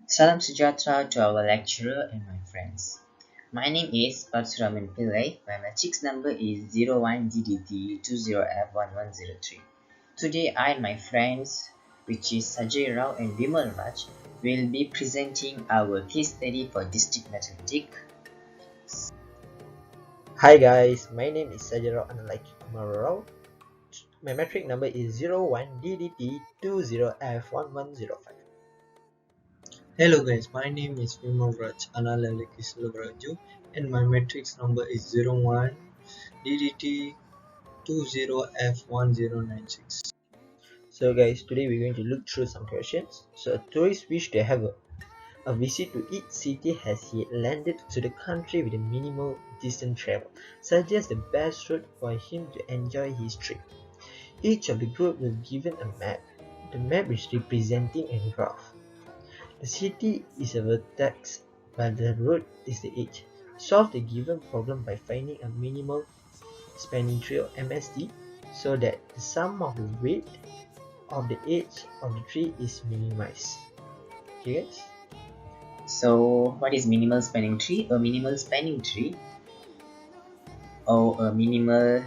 Salam Sejahtera to our lecturer and my friends. My name is PARASSURAMAN PILLAY. My matrix number is 01DDT20F1103. Today I and my friends, which is SAAJHAYRAO and VIMALRAJ, will be presenting our case study for Discrete Mathematics. Hi guys, my name is SAAJHAYRAO and I like KUMARA. My metric number is 01DDT20F1105. Hello guys, my name is VIMALRAJ and I like SELVARAJU and my matrix number is 01 DDT 20F1096. So guys, today we're going to look through some questions. So tourists wish to have a visit to each city has yet landed to the country with a minimal distance travel. Suggest the best route for him to enjoy his trip. Each of the group will be given a map. The map is representing a graph. The city is a vertex, while the road is the edge. Solve the given problem by finding a minimal spanning tree or MST so that the sum of the width of the edge of the tree is minimized. Okay guys? So, what is minimal spanning tree? A minimal spanning tree or a minimal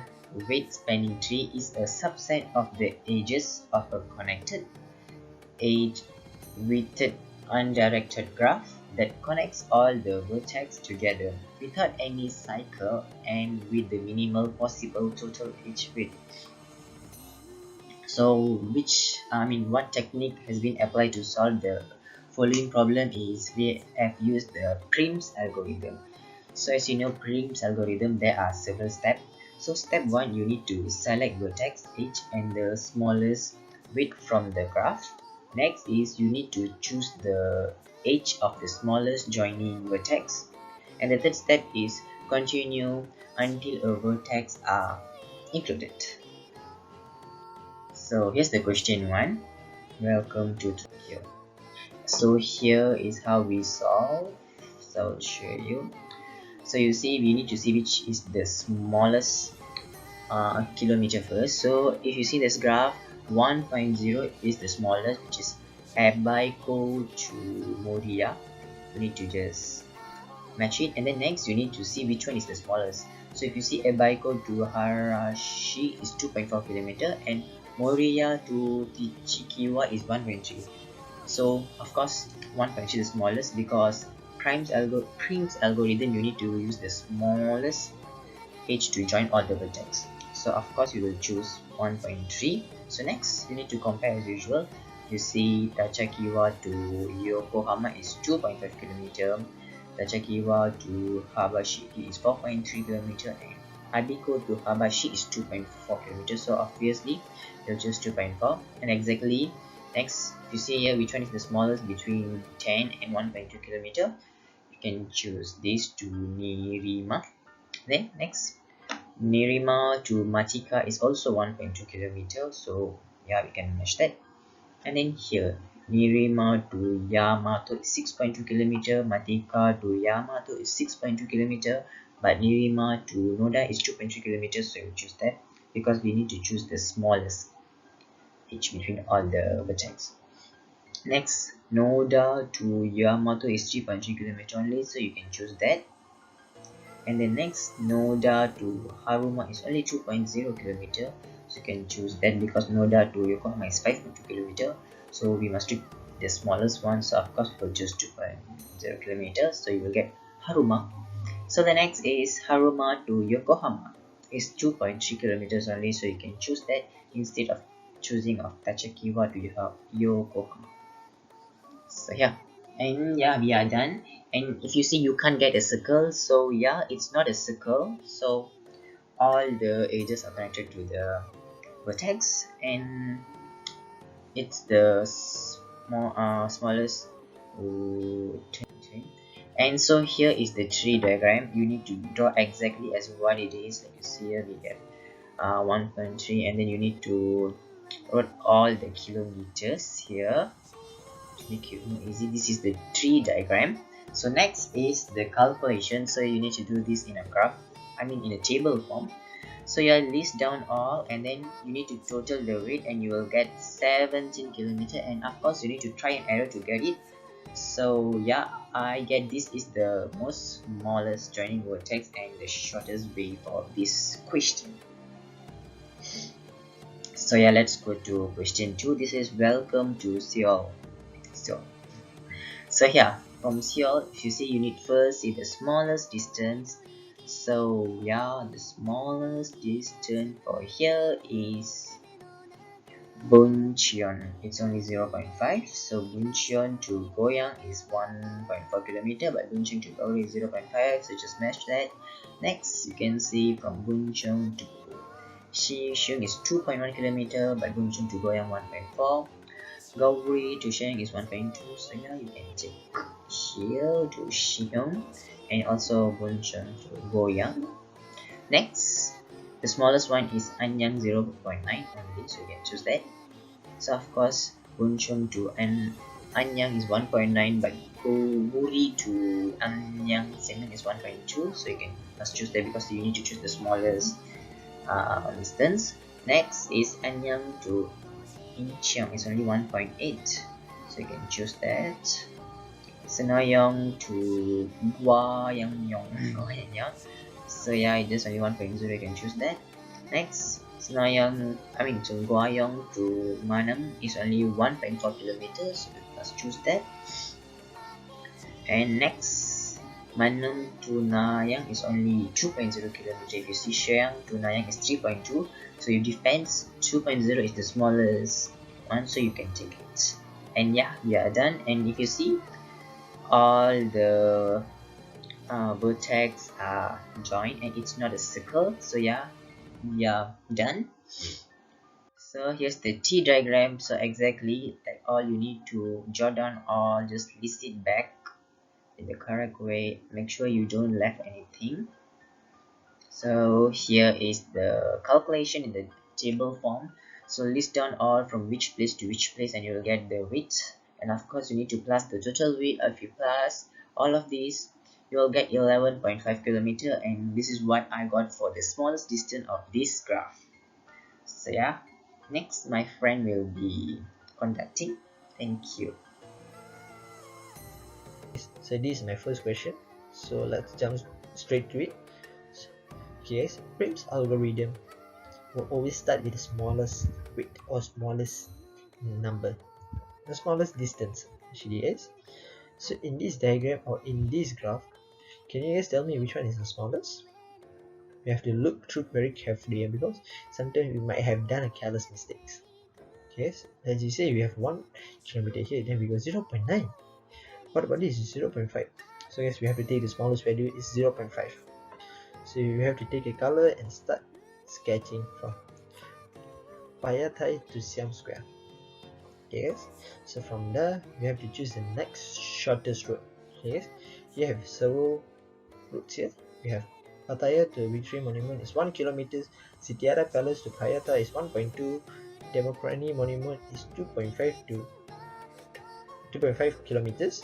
weight spanning tree is a subset of the edges of a connected edge-weighted undirected graph that connects all the vertex together without any cycle and with the minimal possible total edge width. So what technique has been applied to solve the following problem is we have used the Prim's algorithm. So as you know, Prim's algorithm, there are several steps. So step 1, you need to select vertex, edge and the smallest width from the graph. Next is you need to choose the edge of the smallest joining vertex. And the third step is continue until a vertex are included. So here's the question 1. Welcome to Tokyo. So here is how we solve. So I'll show you. So you see, we need to see which is the smallest kilometer first. So if you see this graph, 1.0 is the smallest, which is Ebaiko to Moriya. You need to just match it, and then next you need to see which one is the smallest. So if you see Ebaiko to Harashi is 2.4 kilometer and Moriya to Tichikiwa is 1.3. So of course 1.3 is the smallest because Prim's algorithm, you need to use the smallest edge to join all the vertex. So of course you will choose 1.3. So next you need to compare as usual. You see Tachakiwa to Yokohama is 2.5 km, Tachakiwa to Habashiki is 4.3 km, and Abiko to Habashi is 2.4 km. So obviously you'll choose 2.4. And exactly next, you see here which one is the smallest between 10 and 1.2 km. You can choose this to Nirima. Then next, Nirima to Matika is also 1.2 km. So yeah, we can match that. And then here, Nirima to Yamato is 6.2 km, Matika to Yamato is 6.2 km, but Nirima to Noda is 2.3 km. So we choose that because we need to choose the smallest edge between all the vertex. Next, Noda to Yamato is 3.3 km only, so you can choose that. And then next, Noda to Haruma is only 2.0 km, so you can choose that because Noda to Yokohama is 5.2 km, so we must take the smallest one. So of course we'll choose 2.0 km, so you will get Haruma. So the next is Haruma to Yokohama is 2.3 km only, so you can choose that instead of choosing of Tachakiwa to Yokohama. So yeah, and yeah, we are done. And if you see you can't get a circle, so yeah, it's not a circle. So all the edges are connected to the vertex, and it's the smallest. And so here is the tree diagram. You need to draw exactly as what it is. Like you see here, we get 1.3, and then you need to write all the kilometers here to make it more easy. This is the tree diagram. So next is the calculation. So you need to do this in a graph, in a table form. So you list down all, and then you need to total the weight, and you will get 17 km. And of course you need to try and error to get it. So yeah, I get this is the most smallest joining vertex and the shortest way for this question. So yeah, let's go to question 2. This is welcome to Seoul. So yeah, from Seoul, if you see you need first see the smallest distance. So yeah, the smallest distance for here is Buncheon. It's only 0.5. So Buncheon to Goyang is 1.4 kilometer, but Buncheon to Gauri is 0.5. So just match that. Next, you can see from Buncheon to Shishun is 2.1 kilometer, but Buncheon to Goyang 1.4. Gauri to Sheng is 1.2. So yeah, you can take here to Shihong and also Buncheon to Goyang. Next, the smallest one is Anyang 0.9 only, so you can choose that. So of course, Buncheon to Anyang is 1.9, but Guri to Anyang Seneng is 1.2, so you can just choose that because you need to choose the smallest distance. Next is Anyang to Incheon is only 1.8, so you can choose that. Senayong to Gwayangyong, so yeah, it is only 1.0, you can choose that. Next, Gwayeong to Manam is only 1.4 kilometers, so let's choose that. And next, Manam to Nayang is only 2.0 kilometers. If you see Sheang to Nayang is 3.2, so your defense 2.0 is the smallest one, so you can take it. And yeah, we are done. And if you see, all the vertex are joined and it's not a circle, so yeah, we are done. So here's the T diagram. So exactly like all you need to jot down or just list it back in the correct way. Make sure you don't left anything. So here is the calculation in the table form. So list down all from which place to which place and you will get the width. And of course you need to plus the total width. If you plus all of these, you will get 11.5 kilometer, and this is what I got for the smallest distance of this graph. So yeah, next my friend will be conducting. Thank you. So this is my first question. So let's jump straight to it. Okay, so Prim's algorithm will always start with the smallest width or smallest number, the smallest distance actually is. So in this diagram or in this graph, can you guys tell me which one is the smallest? We have to look through very carefully because sometimes we might have done a careless mistakes. Yes, as you say, we have 1 kilometer here, then we go 0.9. What about this? 0.5. So yes, we have to take the smallest value is 0.5. So you have to take a color and start sketching from Payathai to Siam Square. Yes, so from there we have to choose the next shortest road. Yes, you have several routes here. We have Pattaya to Victory Monument is 1 kilometer, Sitiara Palace to Payata is 1.2, Democrani Monument is 2.5 to 2.5 kilometers.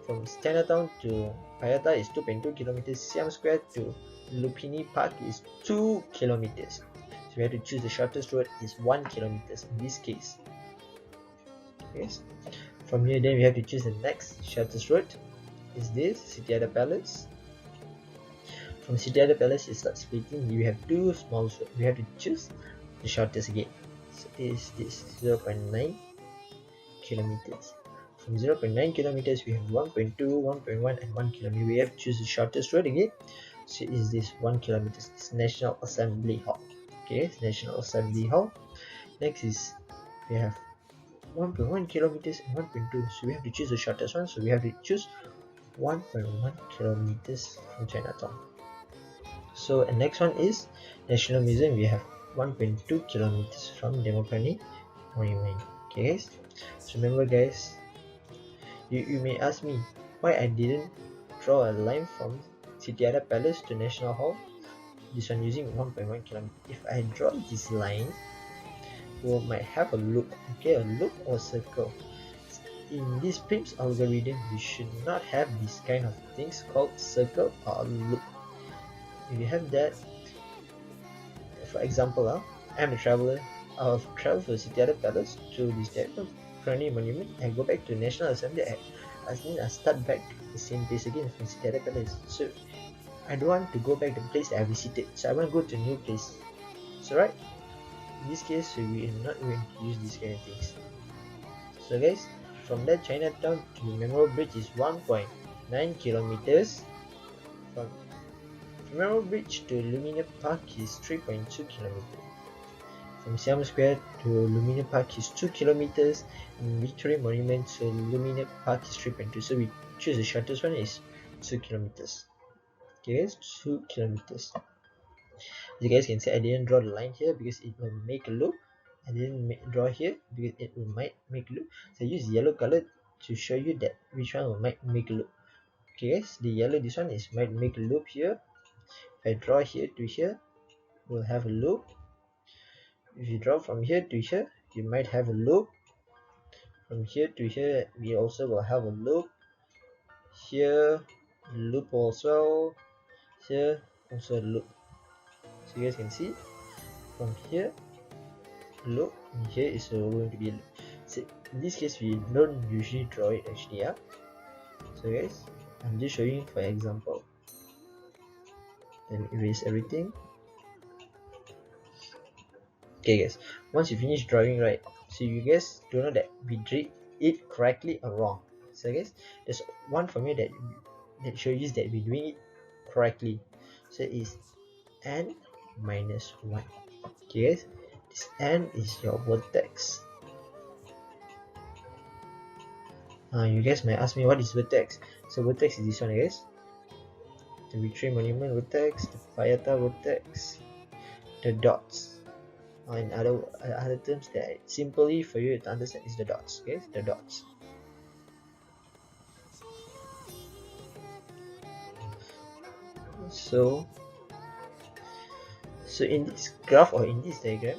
From Chinatown to Payata is 2.2 kilometers. Siam Square to Lupini Park is 2 kilometers. So we have to choose the shortest road is 1 kilometers in this case. Yes. From here then we have to choose the next shortest road is this Sitiada Palace. From Sitiada Palace you start splitting, you have two small roads. We have to choose the shortest again. So is this 0.9 kilometers. From 0.9 kilometers we have 1.2, 1.1 and 1 kilometer. We have to choose the shortest road again. So is this 1 kilometers. It's National Assembly Hall. Okay, National Assembly Hall. Next is we have 1.1 kilometers and 1.2. So we have to choose the shortest one. So we have to choose 1.1 kilometers from Chinatown. So the next one is National Museum. We have 1.2 kilometers from Democrani Monument. Okay guys, so remember guys, you may ask me why I didn't draw a line from Sitiara Palace to National Hall, this one using 1.1 kilometer. If I draw this line, we might have a loop, okay, a loop or circle. In this Prim's algorithm, you should not have this kind of things called circle or loop. If you have that, for example, I'm a traveler. I'll travel to Sitiara Palace to this type of Crony Monument and go back to National Assembly. I start back the same place again from Sitiada Palace. So I don't want to go back to the place that I visited, so I want to go to a new place. So right, in this case, so we are not going to use these kind of things. So guys, from that Chinatown to Memorial Bridge is 1.9 kilometers. From Memorial Bridge to Lumina Park is 3.2 kilometers. From Siam Square to Lumina Park is 2 kilometers, and Victoria Monument to Lumina Park is 3.2. So we choose the shortest one is 2 kilometers. Okay, guys, 2 kilometers. As you guys can see, I didn't draw the line here because it will make a loop. I didn't draw here because it might make a loop. So I use yellow color to show you that which one might make a loop. Okay guys, the yellow, this one is might make a loop here. If I draw here to here, we'll have a loop. If you draw from here to here, you might have a loop. From here to here, we also will have a loop. Here, loop also. Here, also a loop. So you guys can see, from here, loop, and here is going to be a loop. So in this case, we don't usually draw it actually, yeah. So guys, I'm just showing for example. Let me erase everything. Okay guys, once you finish drawing, right, so you guys don't know that we did it correctly or wrong. So guys, there's one formula that shows you that we're doing it correctly. So it's n minus 1. Okay guys, this n is your vertex. You guys might ask me what is vertex. So vertex is this one guys, the Victoria Monument vertex, the Payata vertex, the dots. In other terms, that simply for you to understand is the dots. Okay, the dots. So in this graph or in this diagram,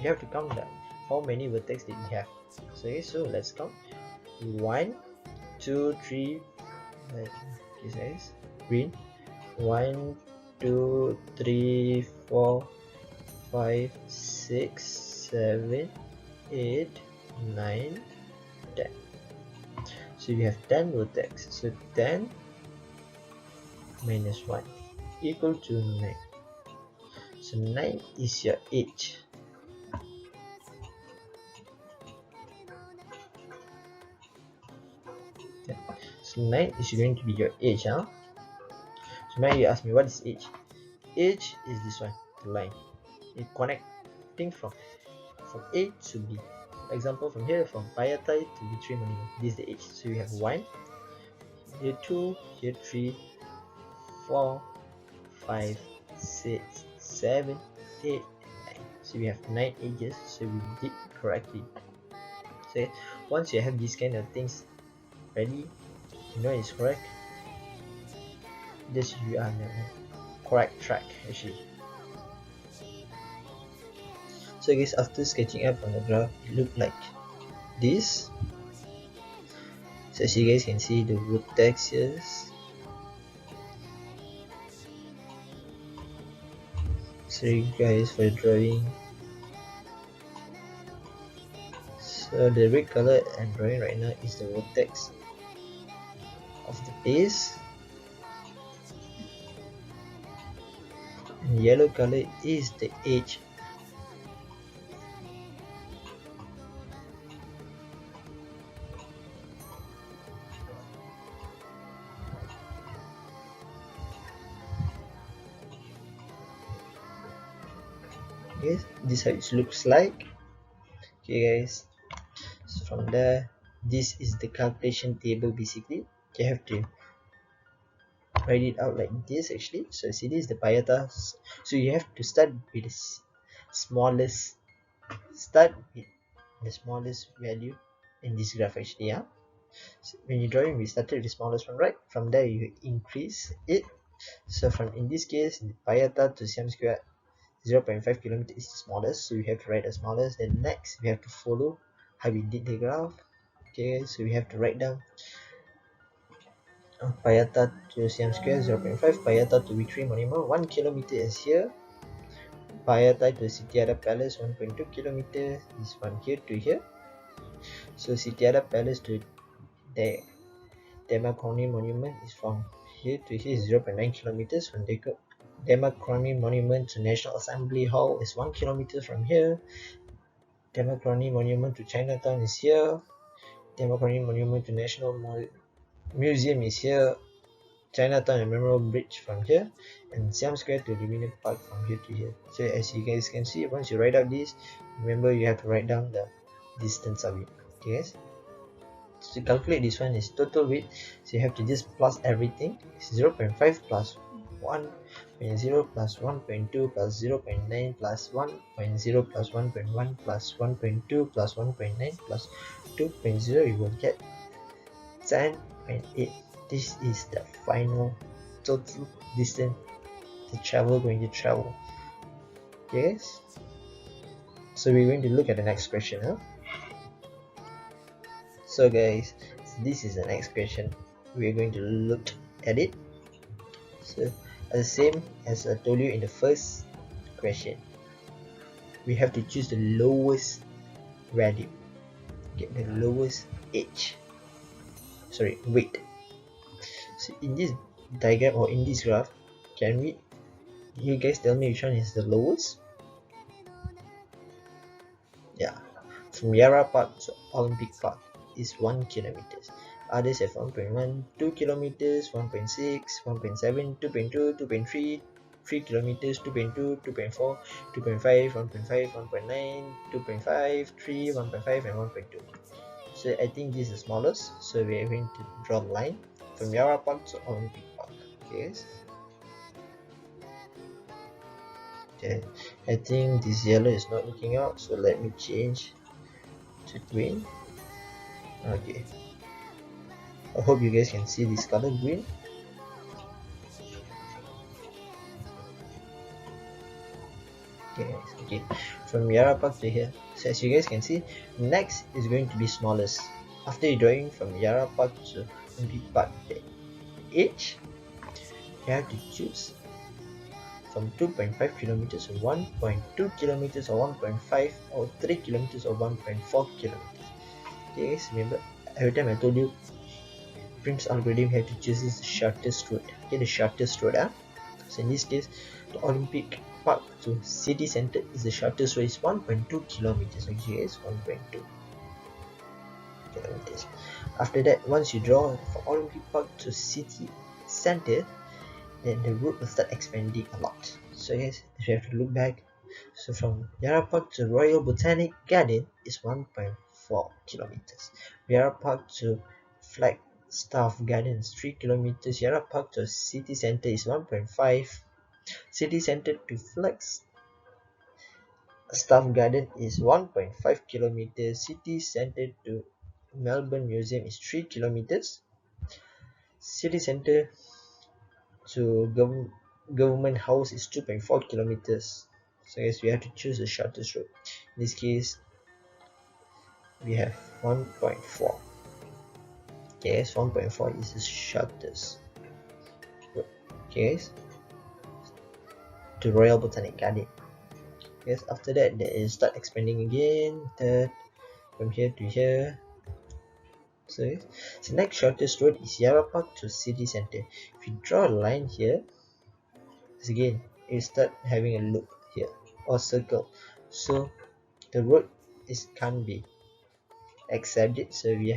you have to count that how many vertex did we have. So okay, so let's count. 1, 2, 3. Okay guys, green. 1, 2, 3, 4, 5, 6, 7, 8, 9, 10. So you have 10 vertex. So 10 minus 1 equal to 9. So 9 is your edge. Okay. So 9 is going to be your edge, huh? So now you ask me what is edge? Edge is this one, the line. It connecting from A to B. For example, from here, from Payatai to Victoria Monument, this is the edge. So you have 1, here 2, here 3, 4, 5, 6, 7, 8, and 9. So we have 9 edges, so we did correctly. So once you have these kind of things ready, you know it's correct, this you are on the correct track actually. So guys, after sketching up on the graph, it looked like this. So as you guys can see, the vertex here. Sorry guys for the drawing. So the red color I'm drawing right now is the vertex of the base, and yellow color is the edge. Okay, this is how it looks like. Okay guys, so from there, this is the calculation table basically. You have to write it out like this actually. So see, this is the Payata. So you have to start with the smallest value in this graph actually, yeah. So when you're drawing, we started with the smallest one, right? From there you increase it. So from, in this case, Payata to Siam Square, 0.5 kilometer is the smallest, so we have to write the smallest. Then next we have to follow how we did the graph. Okay, so we have to write down Payata to Siam Square 0.5, Payata to Victoria Monument 1 kilometer is here, Payata to Sitiada Palace 1.2 kilometers, this one here to here. So Sitiada Palace to there Democrony Monument is from here to here is 0.9 kilometers. From Democrony Monument to National Assembly Hall is 1 kilometer from here. Democrony Monument to Chinatown is here. Democrony Monument to National Museum is here. Chinatown and Memorial Bridge from here, and Siam Square to Lumina Park from here to here. So as you guys can see, once you write out this, remember you have to write down the distance of it. Okay guys, so to calculate this one is total width, so you have to just plus everything. It's 0.5 plus 1.0 plus 1.2 plus 0.9 plus 1.0 plus 1.1 plus 1.2 plus 1.9 plus 2.0, you will get 10.8. This is the final total distance the traveler going to travel. Yes. So we're going to look at the next question. So guys, this is the next question. We're going to look at it. So the same as I told you in the first question, we have to choose the lowest value, get the lowest weight. So in this diagram or in this graph, you guys tell me which one is the lowest? Yeah, from Yara Park to Olympic Park is 1 kilometer. Others have 1.1, 2 kilometers, 1.6, 1.7, 2.2, 2.3, 3 kilometers, 2.2, 2.4, 2.5, 1.5, 1.9, 2.5, 3, 1.5, and 1.2. So I think this is the smallest. So we are going to draw a line from Yara Park to Olympic Park. Yes. Okay. I think this yellow is not looking out, so let me change to green. Okay. I hope you guys can see this color green. Okay. From Yara Park to here. So as you guys can see, next is going to be smallest. After you drawing from Yara Park to Olympic Park, the edge, you have to choose from 2.5 kilometers or 1.2 kilometers or 1.5 or 3 kilometers or 1.4 kilometers. Okay guys, remember every time I told you Prim's algorithm, have to choose the shortest route. Okay, the shortest route. So in this case, the Olympic Park to city center is the shortest route, is 1.2 kilometers. Okay guys, 1.2 kilometers. After that, once you draw from Olympic Park to city center, then the route will start expanding a lot. So yes, if you have to look back, so from Yara Park to Royal Botanic Garden is 1.4 kilometers. Yara Park to Flagstaff Garden is 3 kilometers. Yara Park to city center is 1.5. City center to Flagstaff Garden is 1.5 kilometers. City center to Melbourne Museum is 3 kilometers. City center to Government House is 2.4 kilometers. So guys, we have to choose the shortest route. In this case, we have 1.4. Okay, so 1.4 is the shortest route. Okay, guys, to Royal Botanic Garden. Yes, after that, they start expanding again. Third, from here to here. So the next shortest road is Yara Park to city center. If you draw a line here, again you start having a loop here or circle, so the road can't be accepted, so we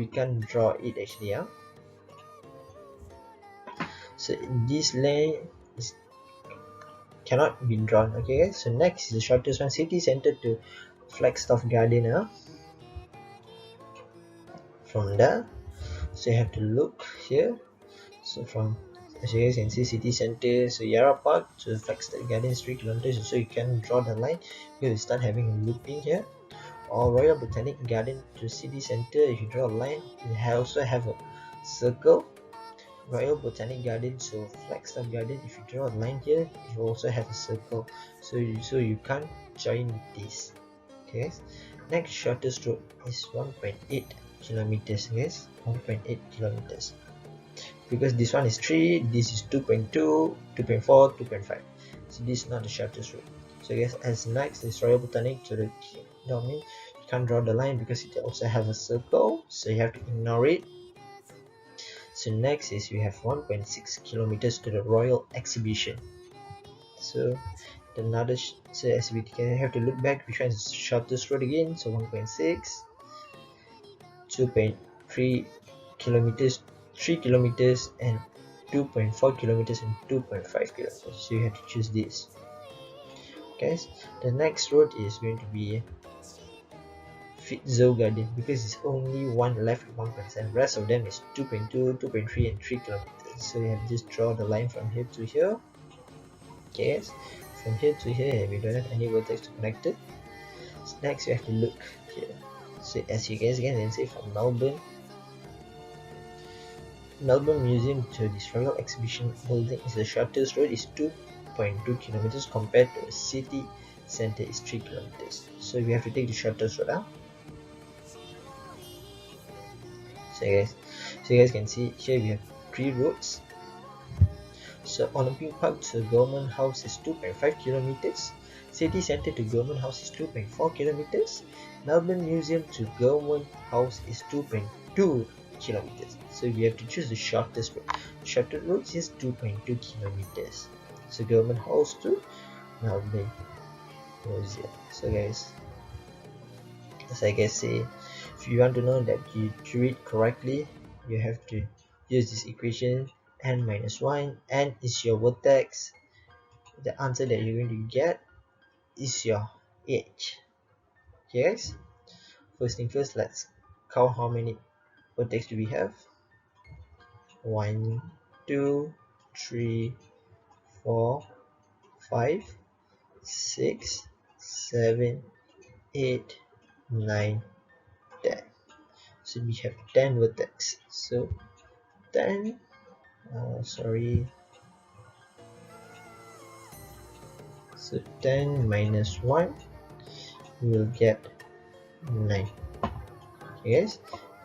can't draw it actually. So this lane cannot be drawn. Okay, so next is the shortest one, city center to Flagstaff Garden. From there, so you have to look here. So from, as you guys can see, city center, so Yara Park to Flagstaff Garden is 3 kilometers, so you can draw the line. You start having a looping here. Or Royal Botanic Garden to city center, if you draw a line, you also have a circle. Royal Botanic Garden to Flagstaff Garden, if you draw a line here, you also have a circle. So you can't join this. Okay. Next shortest route is 1.8 kilometers. Yes, 1.8 kilometers. Because this one is 3, this is 2.2, 2.4, 2.5. So this is not the shortest route. So guys, as next is Royal Botanic to the Kingdom. You can't draw the line because it also have a circle, so you have to ignore it. So next is we have 1.6 kilometers to the Royal Exhibition. So another so as we can have to look back which one is the shortest road again. So 1.6, 2.3 kilometers, 3 kilometers, and 2.4 kilometers and 2.5 kilometers. So you have to choose this. Guys, the next road is going to be Fitzroy Garden because it's only one left with 1.7. Rest of them is 2.2, 2.3, and 3 kilometers. So you have to just draw the line from here to here. Okay, yes. From here to here, we don't have any vertex to connect it. So next, you have to look here. So as you guys can see, from Melbourne Museum to this Royal Exhibition building is the shortest road is 2.2 kilometers compared to the city center is 3 kilometers. So we have to take the shortest road out. So you guys can see here we have 3 roads. So Olympic Park to Government House is 2.5 kilometers. City Center to Government House is 2.4 kilometers. Melbourne Museum to Government House is 2.2 kilometers. So we have to choose the shortest road. The shortest road is 2.2 kilometers. So Government House to Melbourne Museum. So guys, as I guess say, if you want to know that you drew it correctly, you have to use this equation. N minus 1, n is your vertex. The answer that you're going to get is your edge. Okay guys, first thing first, let's count how many vertex do we have. 1, 2, 3, 4, 5, 6, 7, 8, 9, 10. So we have 10 vertex. So 10 so 10 minus 1 will get 9. Okay guys,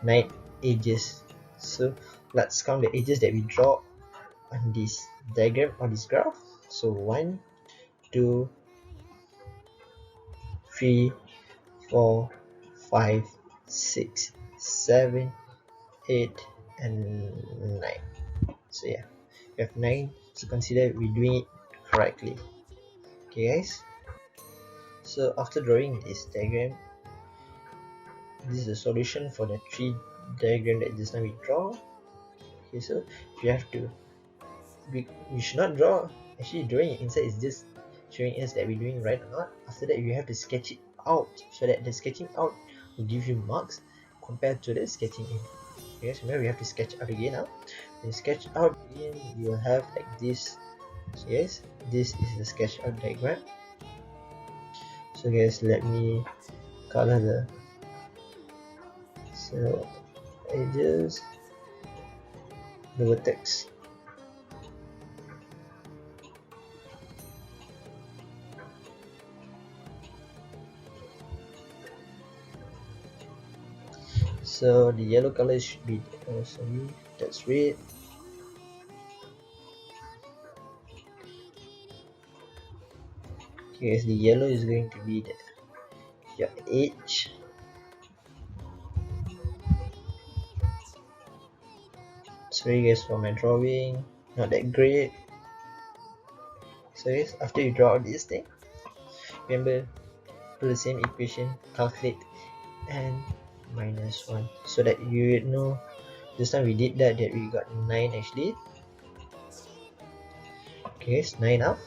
9 edges. So let's count the edges that we draw on this diagram or this graph. So 1, 2, 3, 4, 5, 6, 7, 8, and 9. So yeah, we have 9. So consider we're doing it correctly. Okay guys, so after drawing this diagram, this is the solution for the 3 diagram that just now we draw. Okay, so you have to we should not draw. Actually, drawing it inside is just showing us that we're doing right or not. After that, you have to sketch it out so that the sketching out will give you marks compared to the sketching in. Okay, so now we have to sketch out again now. When you sketch out again, you will have like this. So yes, this is the sketch out diagram. So guys, let me color the edges, the vertex. So the yellow color should be that's red. Okay, the yellow is going to be your edge. Sorry guys for my drawing, not that great. So yes, after you draw this thing, remember do the same equation, calculate n minus 1 so that you know this time we did that we got 9 actually. Okay, it's 9 up.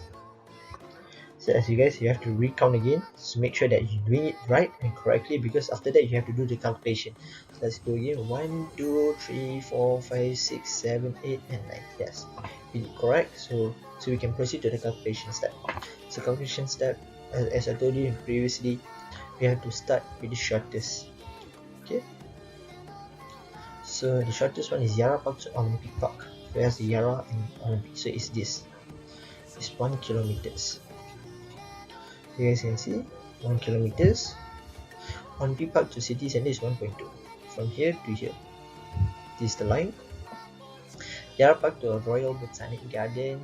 So as you guys, you have to recount again to make sure that you're doing it right and correctly, because after that you have to do the calculation. So let's go again. 1, 2, 3, 4, 5, 6, 7, 8, and 9. Yes, we did correct. So we can proceed to the calculation step. So calculation step, as I told you previously, we have to start with the shortest. Okay. So the shortest one is Yarra Park to Olympic Park. Where's the Yarra and Olympic? So it's this. It's 1 kilometers. You guys can see 1 kilometers. Olympic Park to city center is 1.2. From here to here, this is the line. Yarra Park to Royal Botanic Garden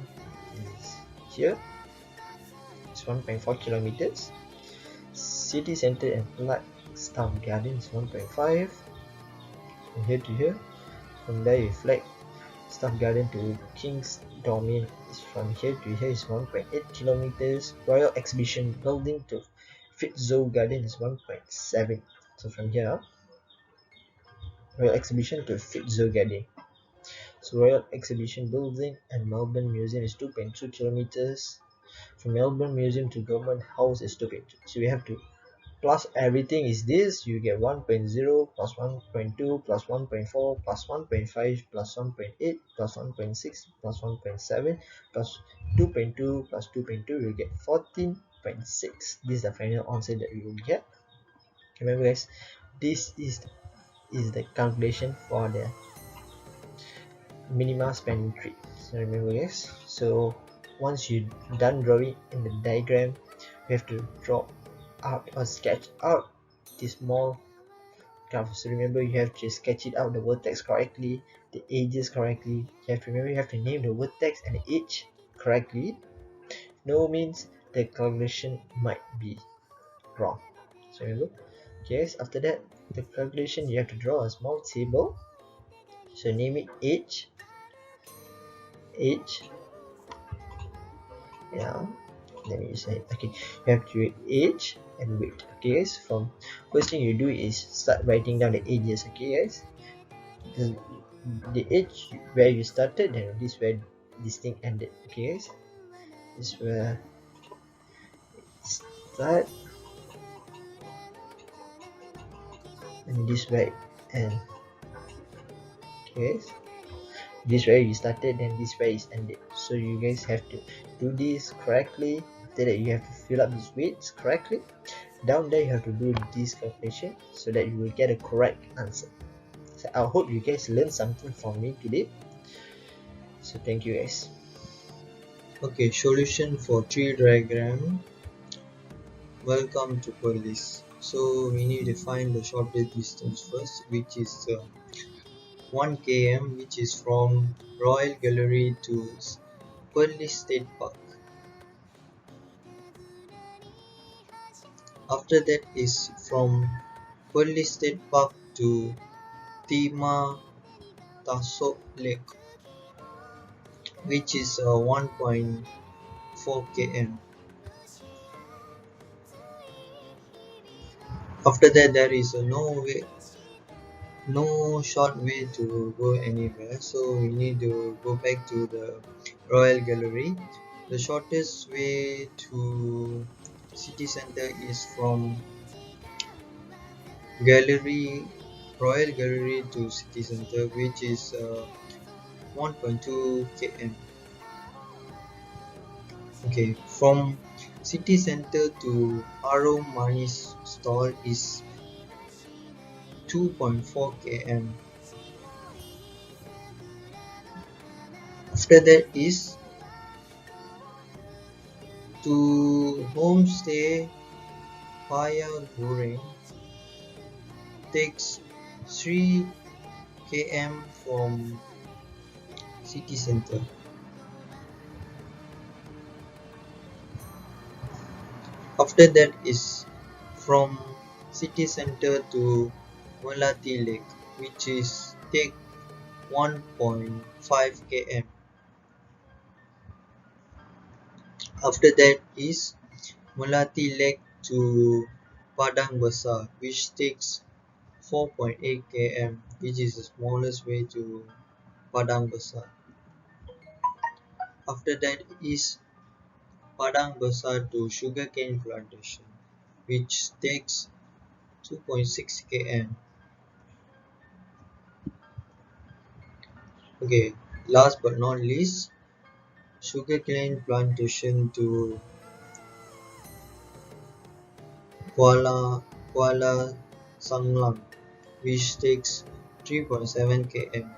is here. It's 1.4 kilometers. City center and Flagstaff Garden is 1.5. From here to here. From there you flag Staff Garden to King's Domain is from here to here is 1.8 kilometers. Royal Exhibition Building to Fitzroy Garden is 1.7. So from here, Royal Exhibition to Fitzroy Garden. So Royal Exhibition Building and Melbourne Museum is 2.2 kilometers. From Melbourne Museum to Government House is 2.2. So we have to plus everything is this. You get 1.0 plus 1.2 plus 1.4 plus 1.5 plus 1.8 plus 1.6 plus 1.7 plus 2.2 plus 2.2. You get 14.6. This is the final answer that we will get. Remember guys, this is the calculation for the minima spanning tree. So remember guys, so once you done drawing in the diagram, you have to draw out or sketch out the small graph. So remember, you have to sketch it out, the vertex correctly, the edges correctly. You have to remember, you have to name the vertex and the edge correctly. No means the calculation might be wrong. So remember, yes, after that the calculation you have to draw a small table. So name it edge, yeah, let me say, okay, you have to edge and width. Okay guys, from first thing you do is start writing down the edges. Okay guys, the edge where you started and this where this thing ended. Okay guys, this where start and this where end. Okay guys, this where you started and this where is ended. So you guys have to do this correctly. After that you have to fill up these weights correctly. Down there you have to do this calculation so that you will get a correct answer. So I hope you guys learned something from me today. So thank you guys. Okay, solution for tree diagram. Welcome to PILLAY. So we need to find the shortest distance first, which is 1 km, which is from Royal Gallery to PILLAY State Park. After that is from PILLAY State Park to Tima Tasok Lake, which is 1.4 km. After that there is no short way to go anywhere, so we need to go back to the Royal Gallery. The shortest way to city center is from Royal Gallery to city center, which is 1.2 km. Okay, from city center to Harum Manis stall is 2.4 km. After that is to homestay Paya Goreng takes 3 km from city center. After that is from city center to Melati Lake, which is take 1.5 km. After that is Melati Lake to Padang Besar, which takes 4.8 km, which is the smallest way to Padang Besar. After that is Padang Besar to sugarcane plantation, which takes 2.6 km. Okay, last but not least, sugarcane plantation to Kuala Sanglang, which takes 3.7 km.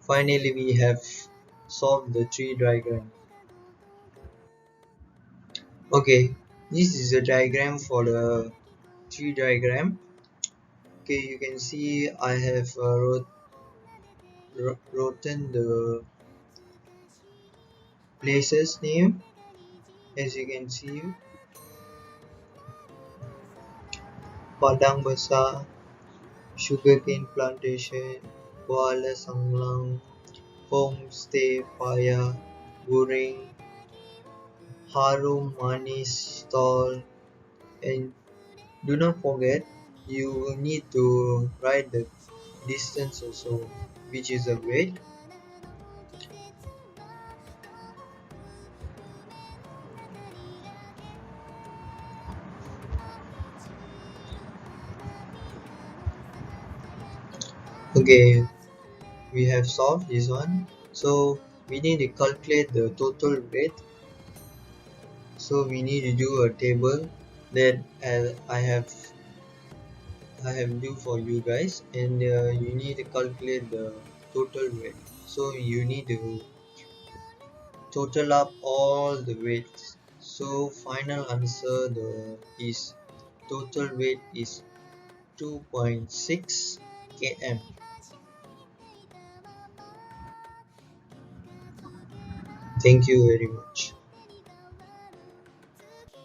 Finally, we have solved the tree diagram. Okay, this is a diagram for the tree diagram. Okay, you can see I have written the places name. As you can see, Padang Besar, sugarcane plantation, Kuala Sanglang, Homestay, Paya, Guring, Harum Manis stall, and do not forget you will need to write the distance also, which is the weight. Okay, we have solved this one. So we need to calculate the total weight. So we need to do a table that I have do for you guys, and you need to calculate the total weight. So you need to total up all the weights. So final answer is total weight is 2.6 km. Thank you very much.